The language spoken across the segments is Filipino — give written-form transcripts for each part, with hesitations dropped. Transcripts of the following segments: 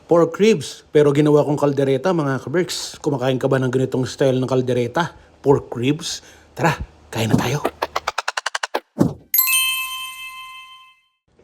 pork ribs. Pero ginawa kong kaldereta mga kaberks. Kumakain ka ba ng ganitong style ng kaldereta? Pork ribs? Tara, kain na tayo.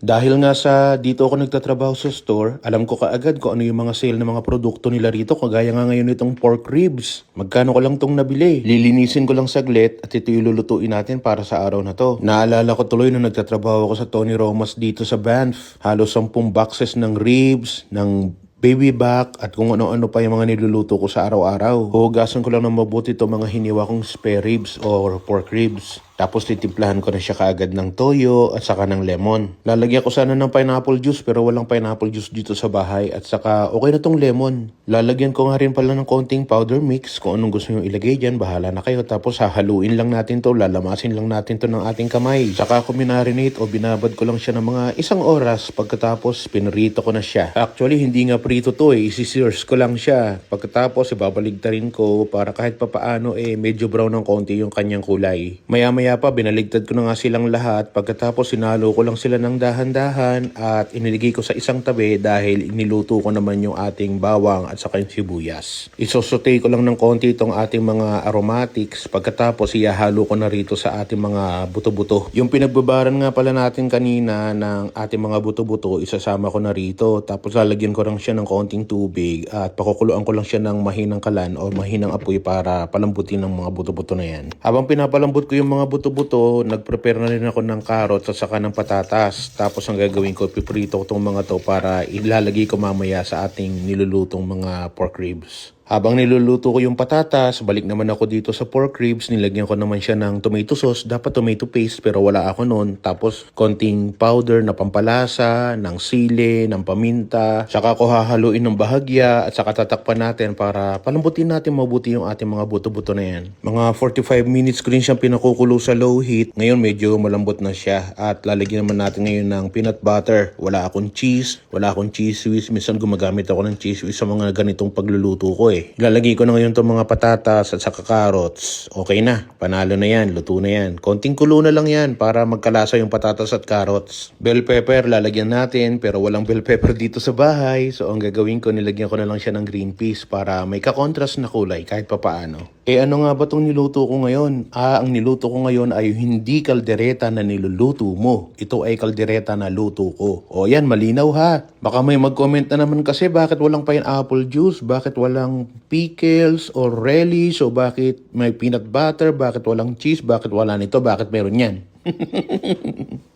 Dahil nga sa dito ako nagtatrabaho sa store, alam ko kaagad kung ano yung mga sale ng mga produkto nila rito. Kagaya nga ngayon itong pork ribs. Magkano ko lang tong nabili? Lilinisin ko lang saglit at ito yung lulutuin natin para sa araw na to. Naalala ko tuloy nung nagtatrabaho ako sa Tony Romas dito sa Banff. Halos 10 boxes ng ribs, ng baby back at kung ano-ano pa yung mga niluluto ko sa araw-araw. Huhugasan ko lang ng mabuti itong mga hiniwa kong spare ribs or pork ribs. Tapos titimplahan ko na siya kaagad ng toyo at saka ng lemon. Lalagyan ko sana ng pineapple juice pero walang pineapple juice dito sa bahay at saka okay na tong lemon. Lalagyan ko nga rin pala ng konting powder mix kung anong gusto nyo ilagay dyan. Bahala na kayo. Tapos hahaluin lang natin to, lalamasin lang natin to ng ating kamay. Saka ako minarinate o binabad ko lang siya ng mga 1 oras. Pagkatapos pinrito ko na siya. Actually hindi nga prito to isi-sears ko lang siya. Pagkatapos ibabaligtarin ko para kahit papaano medyo brown ng konti yung kanyang kulay. Maya-maya pa, binaligtad ko na nga silang lahat. Pagkatapos, sinalo ko lang sila ng dahan-dahan at iniligay ko sa isang tabi dahil iniluto ko naman yung ating bawang at saka yung sibuyas. Isosote ko lang ng konti itong ating mga aromatics. Pagkatapos, ihahalo ko na rito sa ating mga buto-buto. Yung pinagbabaran nga pala natin kanina ng ating mga buto-buto, isasama ko na rito. Tapos, lalagyan ko lang siya ng konting tubig at pakukuluan ko lang siya ng mahinang kalan o mahinang apoy para palambutin ng mga buto-buto na yan. Habang pinapalambot ko yung mga buto-buto, nag-prepare na rin ako ng carrots at saka ng patatas. Tapos ang gagawin ko, piprito ko itong mga to para ilalagay ko mamaya sa ating nilulutong mga pork ribs. Habang niluluto ko yung patatas, balik naman ako dito sa pork ribs. Nilagyan ko naman siya ng tomato sauce. Dapat tomato paste pero wala ako noon. Tapos konting powder na pampalasa, ng sili, ng paminta. Saka ko hahaluin ng bahagya at saka tatakpan natin para palambutin natin mabuti yung ating mga buto-buto na yan. Mga 45 minutes ko rin siyang pinakukulo sa low heat. Ngayon medyo malambot na siya. At lalagyan naman natin ngayon ng peanut butter. Wala akong cheese, wala akong cheese whiz. Minsan gumagamit ako ng cheese whiz sa mga ganitong pagluluto ko Ilalagay ko na ngayon itong mga patatas at saka carrots. Okay na, panalo na yan, luto na yan. Konting kulo na lang yan para magkalasa yung patatas at carrots. Bell pepper, lalagyan natin pero walang bell pepper dito sa bahay. So ang gagawin ko, nilagyan ko na lang siya ng green peas para may ka-contrast na kulay kahit papaano. Ano nga ba itong niluto ko ngayon? Ang niluto ko ngayon ay hindi kaldereta na niluluto mo. Ito ay kaldereta na luto ko. O yan, malinaw ha. Baka may mag-comment na naman kasi bakit walang pineapple juice, bakit walang pickles or relish, o bakit may peanut butter, bakit walang cheese, bakit wala nito, bakit meron yan.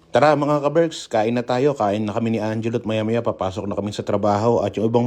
Tara mga kaberks, kain na tayo. Kain na kami ni Angelo at maya-maya papasok na kami sa trabaho at yung ibang